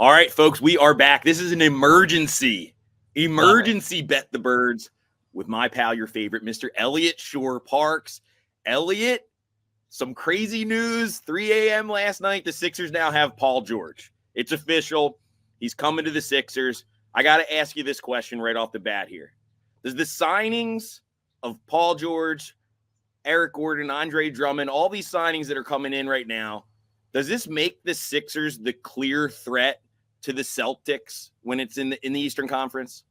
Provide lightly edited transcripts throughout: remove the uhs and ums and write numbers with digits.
All right, folks, we are back. This is an emergency Bet the Birds with my pal, your favorite, Mr. Elliot Shore Parks. Elliot, some crazy news. 3 a.m. last night, the Sixers now have Paul George. It's official. He's coming to the Sixers. I got to ask you this question right off the bat here. Does the signings of Paul George, Eric Gordon, Andre Drummond, all these signings that are coming in right now, does this make the Sixers the clear threat to the Celtics when it's in the Eastern Conference?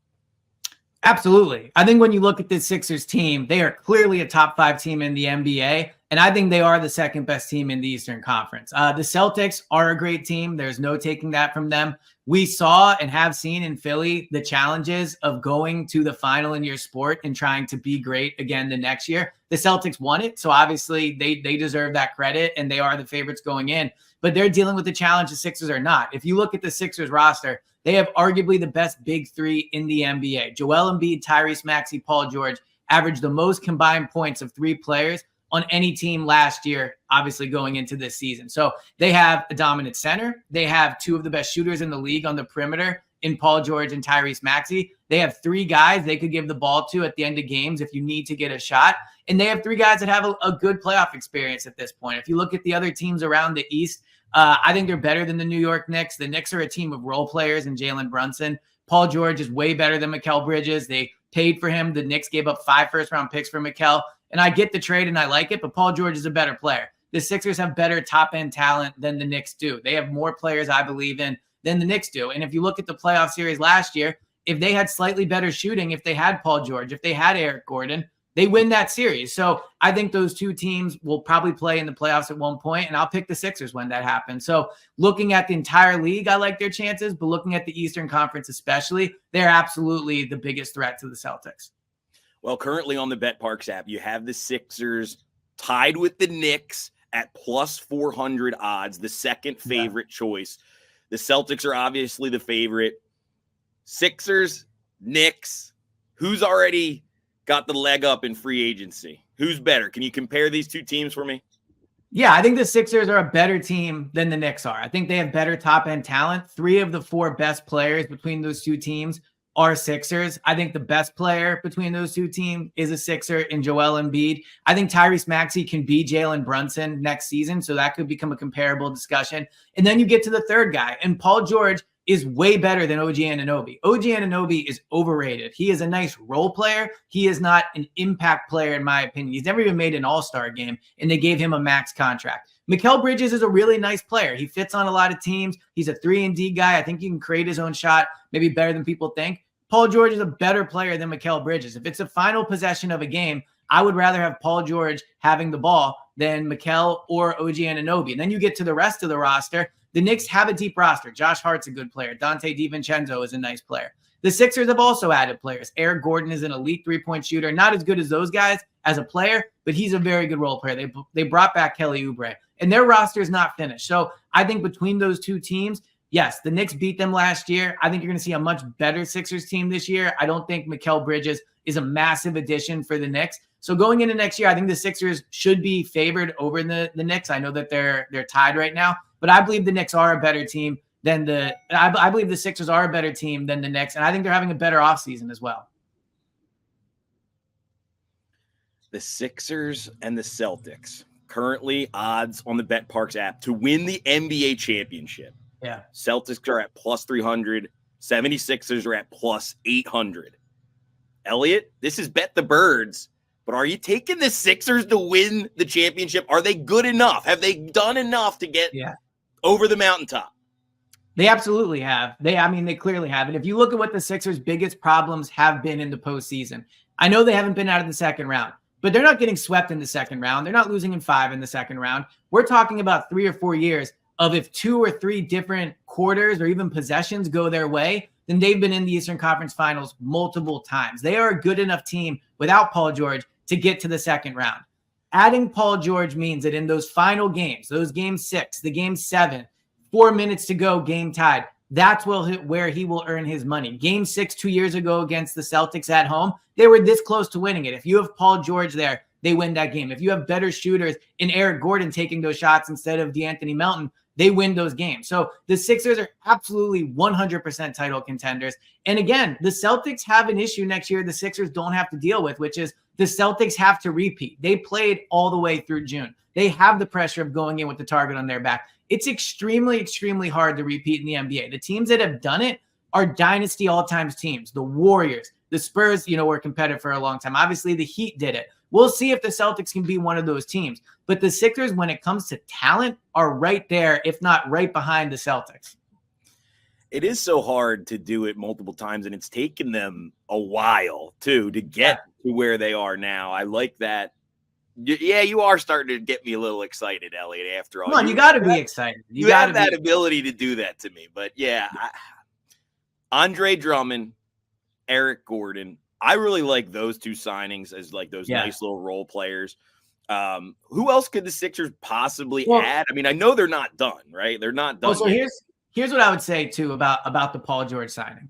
Absolutely. I think when you look at this Sixers team, they are clearly a top 5 team in the NBA, and I think they are the second best team in the Eastern Conference. The Celtics are a great team. There's no taking that from them. We saw and have seen in Philly the challenges of going to the final in your sport and trying to be great again the next year. The Celtics won it, so obviously they deserve that credit, and they are the favorites going in. But they're dealing with the challenge the Sixers are not. If you look at the Sixers roster, they have arguably the best big three in the NBA. Joel Embiid, Tyrese Maxey, Paul George averaged the most combined points of 3 players on any team last year, obviously going into this season. So they have a dominant center. They have 2 of the best shooters in the league on the perimeter in Paul George and Tyrese Maxey. They have 3 guys they could give the ball to at the end of games if you need to get a shot. And they have 3 guys that have a good playoff experience at this point. If you look at the other teams around the East, I think they're better than the New York Knicks. The Knicks are a team of role players and Jalen Brunson. Paul George is way better than Mikal Bridges. They paid for him. The Knicks gave up 5 first-round picks for Mikal. And I get the trade and I like it, but Paul George is a better player. The Sixers have better top-end talent than the Knicks do. They have more players I believe in than the Knicks do. And if you look at the playoff series last year, if they had slightly better shooting, if they had Paul George, if they had Eric Gordon, they win that series. So I think those 2 teams will probably play in the playoffs at one point, and I'll pick the Sixers when that happens. So looking at the entire league, I like their chances, but looking at the Eastern Conference especially, they're absolutely the biggest threat to the Celtics. Well, currently on the BetParks app, you have the Sixers tied with the Knicks at plus 400 odds, the second favorite choice. The Celtics are obviously the favorite. Sixers, Knicks, who's already got the leg up in free agency? Who's better? Can you compare these 2 teams for me? Yeah, I think the Sixers are a better team than the Knicks are. I think they have better top-end talent. 3 of the 4 best players between those 2 teams are Sixers. I think the best player between those 2 teams is a Sixer in Joel Embiid. I think Tyrese Maxey can be Jalen Brunson next season, so that could become a comparable discussion. And then you get to the third guy, and Paul George is way better than OG Anunoby. OG Anunoby is overrated. He is a nice role player. He is not an impact player, in my opinion. He's never even made an all-star game, and they gave him a max contract. Mikal Bridges is a really nice player. He fits on a lot of teams. He's a 3-and-D guy. I think he can create his own shot, maybe better than people think. Paul George is a better player than Mikal Bridges. If it's a final possession of a game, I would rather have Paul George having the ball than Mikal or OG Anunoby. And then you get to the rest of the roster. The Knicks have a deep roster. Josh Hart's a good player. Dante DiVincenzo is a nice player. The Sixers have also added players. Eric Gordon is an elite 3-point shooter. Not as good as those guys as a player, but he's a very good role player. They brought back Kelly Oubre, and their roster is not finished. So I think between those 2 teams, yes, the Knicks beat them last year. I think you're going to see a much better Sixers team this year. I don't think Mikal Bridges is a massive addition for the Knicks. So going into next year, I think the Sixers should be favored over the Knicks. I know that they're tied right now, but I believe the Knicks are a better team than I believe the Sixers are a better team than the Knicks, and I think they're having a better offseason as well. The Sixers and the Celtics currently odds on the BetParks app to win the NBA championship. Yeah. Celtics are at plus 300. 76ers are at plus 800. Elliot, this is Bet the Birds, but are you taking the Sixers to win the championship? Are they good enough? Have they done enough to get over the mountaintop? They absolutely have. They clearly have. And if you look at what the Sixers' biggest problems have been in the postseason, I know they haven't been out of the second round, but they're not getting swept in the second round. They're not losing in 5 in the second round. We're talking about 3 or 4 years of if 2 or 3 different quarters or even possessions go their way, then they've been in the Eastern Conference Finals multiple times. They are a good enough team without Paul George to get to the second round. Adding Paul George means that in those final games, those game 6, the game 7, 4 minutes to go, game tied, that's where he will earn his money. Game 6 2 years ago against the Celtics at home, they were this close to winning it. If you have Paul George there, they win that game. If you have better shooters in Eric Gordon taking those shots instead of DeAnthony Melton, they win those games. So the Sixers are absolutely 100% title contenders. And again, the Celtics have an issue next year the Sixers don't have to deal with, which is the Celtics have to repeat. They played all the way through June. They have the pressure of going in with the target on their back. It's extremely, extremely hard to repeat in the NBA. The teams that have done it are dynasty all-time teams. The Warriors, the Spurs, were competitive for a long time. Obviously, the Heat did it. We'll see if the Celtics can be one of those teams. But the Sixers, when it comes to talent, are right there, if not right behind the Celtics. It is so hard to do it multiple times, and it's taken them a while, too, to get to where they are now. I like that. Yeah, you are starting to get me a little excited, Elliot, after all. Come on, you got to be excited. You have that ability to do that to me. But, yeah, Andre Drummond, Eric Gordon, I really like those two signings as like those nice little role players. Who else could the Sixers possibly add? I mean, I know they're not done, right? They're not done. So here's what I would say too about the Paul George signing.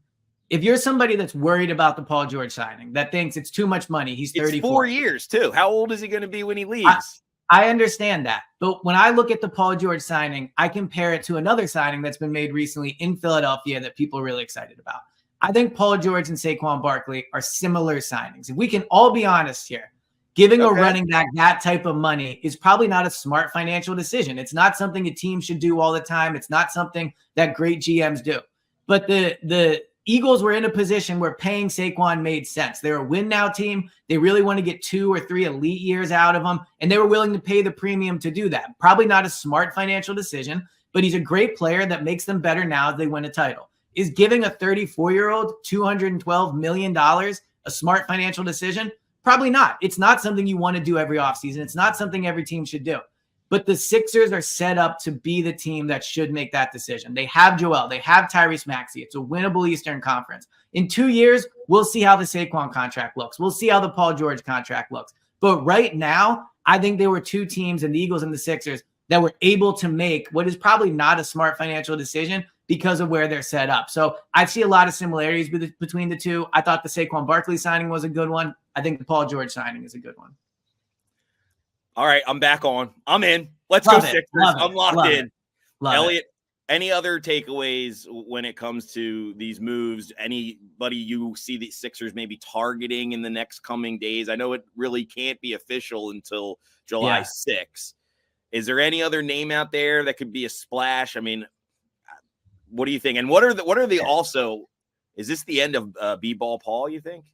If you're somebody that's worried about the Paul George signing, that thinks it's too much money, he's 34. It's 4 years too. How old is he going to be when he leaves? I understand that. But when I look at the Paul George signing, I compare it to another signing that's been made recently in Philadelphia that people are really excited about. I think Paul George and Saquon Barkley are similar signings. If we can all be honest here, giving a running back that type of money is probably not a smart financial decision. It's not something a team should do all the time. It's not something that great GMs do. But the Eagles were in a position where paying Saquon made sense. They're a win-now team. They really want to get 2 or 3 elite years out of him, and they were willing to pay the premium to do that. Probably not a smart financial decision, but he's a great player that makes them better now as they win a title. Is giving a 34-year-old $212 million a smart financial decision? Probably not. It's not something you want to do every offseason. It's not something every team should do. But the Sixers are set up to be the team that should make that decision. They have Joel. They have Tyrese Maxey. It's a winnable Eastern Conference. In 2 years, we'll see how the Saquon contract looks. We'll see how the Paul George contract looks. But right now, I think there were 2 teams, in the Eagles and the Sixers, that were able to make what is probably not a smart financial decision because of where they're set up. So I see a lot of similarities between the two. I thought the Saquon Barkley signing was a good one. I think the Paul George signing is a good one. All right, I'm back on. I'm in. Let's go Sixers. I'm locked in. Elliot, any other takeaways when it comes to these moves? Anybody you see the Sixers maybe targeting in the next coming days? I know it really can't be official until July 6th. Is there any other name out there that could be a splash? I mean, what do you think? And what are the also? Is this the end of B-Ball Paul, you think?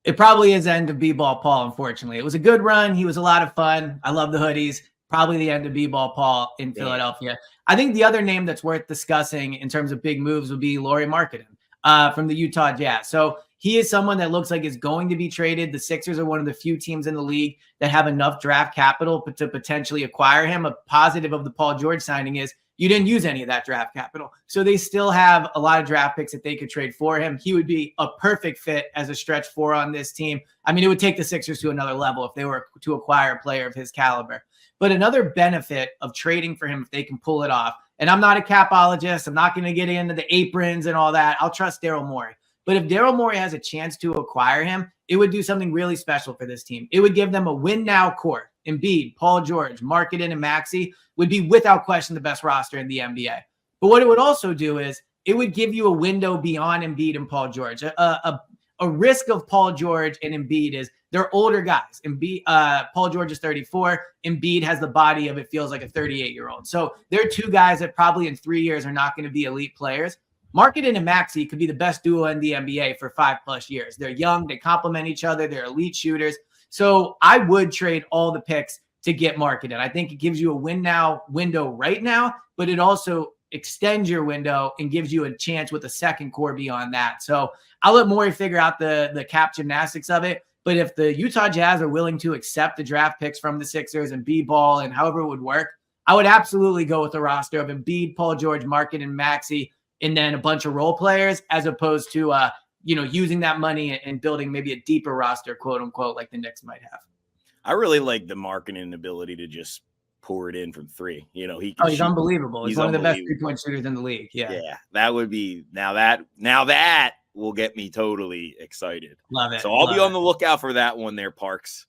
It probably is the end of B-Ball Paul, unfortunately. It was a good run. He was a lot of fun. I love the hoodies. Probably the end of B-Ball Paul in Philadelphia. I think the other name that's worth discussing in terms of big moves would be Lauri Markkanen from the Utah Jazz. So he is someone that looks like is going to be traded. The Sixers are one of the few teams in the league that have enough draft capital to potentially acquire him. A positive of the Paul George signing is you didn't use any of that draft capital. So they still have a lot of draft picks that they could trade for him. He would be a perfect fit as a stretch 4 on this team. I mean, it would take the Sixers to another level if they were to acquire a player of his caliber. But another benefit of trading for him, if they can pull it off, and I'm not a capologist, I'm not going to get into the aprons and all that. I'll trust Daryl Morey. But if Daryl Morey has a chance to acquire him, it would do something really special for this team. It would give them a win-now core. Embiid, Paul George, Markkanen, and Maxey would be without question the best roster in the NBA. But what it would also do is it would give you a window beyond Embiid and Paul George. A risk of Paul George and Embiid is they're older guys. Paul George is 34. Embiid has the body of, it feels like, a 38-year-old. So they're 2 guys that probably in 3 years are not going to be elite players. Markkanen and Maxey could be the best duo in the NBA for 5+ years. They're young. They complement each other. They're elite shooters. So I would trade all the picks to get Markkanen. I think it gives you a win-now window right now, but it also extends your window and gives you a chance with a second core beyond that. So I'll let Morey figure out the cap gymnastics of it. But if the Utah Jazz are willing to accept the draft picks from the Sixers and B-Ball and however it would work, I would absolutely go with a roster of Embiid, Paul George, Markkanen, and Maxey, and then a bunch of role players, as opposed to using that money and building maybe a deeper roster, quote unquote, like the Knicks might have. I really like the Markkanen ability to just pour it in from 3. He's unbelievable. He's one of the best 3-point shooters in the league. Yeah, that would be now that will get me totally excited. Love it. So I'll be on the lookout for that one there, Parks.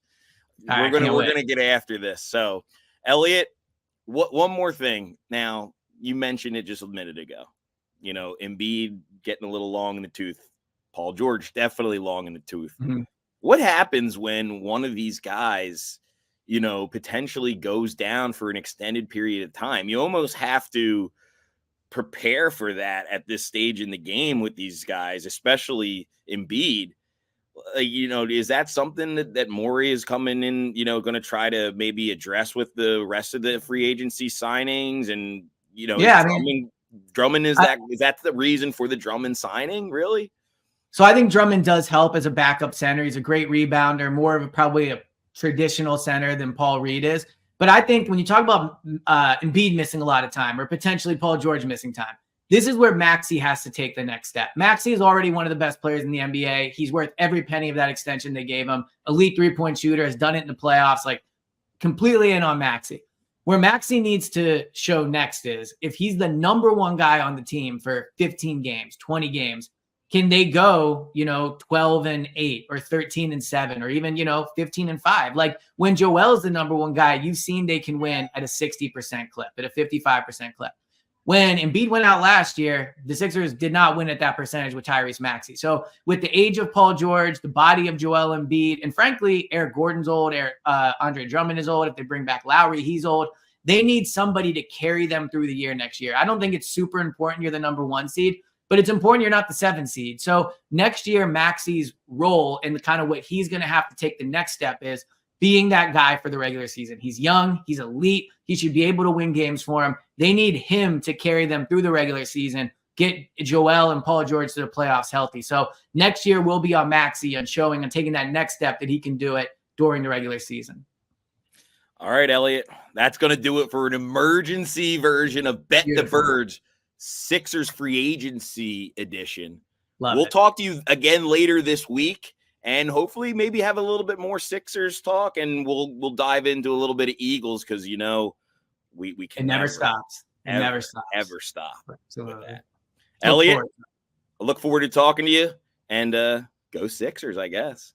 We're gonna get after this. So Elliot, one more thing. Now, you mentioned it just a minute ago. Embiid getting a little long in the tooth. Paul George definitely long in the tooth. Mhm. What happens when one of these guys, potentially goes down for an extended period of time? You almost have to prepare for that at this stage in the game with these guys, especially Embiid. Is that something that Morey is coming in, going to try to maybe address with the rest of the free agency signings? And, is Yeah, I mean, Drummond, is that the reason for the Drummond signing, really? so I think Drummond does help as a backup center. He's a great rebounder, more of probably a traditional center than Paul Reed is. But I think when you talk about Embiid missing a lot of time or potentially Paul George missing time, this is where Maxey has to take the next step. Maxey is already one of the best players in the NBA. He's worth every penny of that extension they gave him. Elite three-point shooter, has done it in the playoffs, like completely in on Maxey. Where Maxey needs to show next is if he's the number one guy on the team for 15 games, 20 games, can they go, 12-8 or 13-7 or even, 15-5? Like when Joel's the number one guy, you've seen they can win at a 60% clip, at a 55% clip. When Embiid went out last year, the Sixers did not win at that percentage with Tyrese Maxey. So with the age of Paul George, the body of Joel Embiid, and frankly, Eric Gordon's old, Andre Drummond is old. If they bring back Lowry, he's old. They need somebody to carry them through the year next year. I don't think it's super important you're the number one seed, but it's important you're not the 7 seed. So next year, Maxey's role and kind of what he's going to have to take the next step is being that guy for the regular season. He's young. He's elite. He should be able to win games for him. They need him to carry them through the regular season, get Joel and Paul George to the playoffs healthy. So next year will be on Maxey and showing and taking that next step that he can do it during the regular season. All right, Elliot, that's going to do it for an emergency version of Bet the Birds Sixers free agency edition. We'll talk to you again later this week, and hopefully maybe have a little bit more Sixers talk, and we'll dive into a little bit of Eagles because we can never stops. It never stops. Ever stop. Absolutely. Elliot, I look forward to talking to you, and go Sixers, I guess.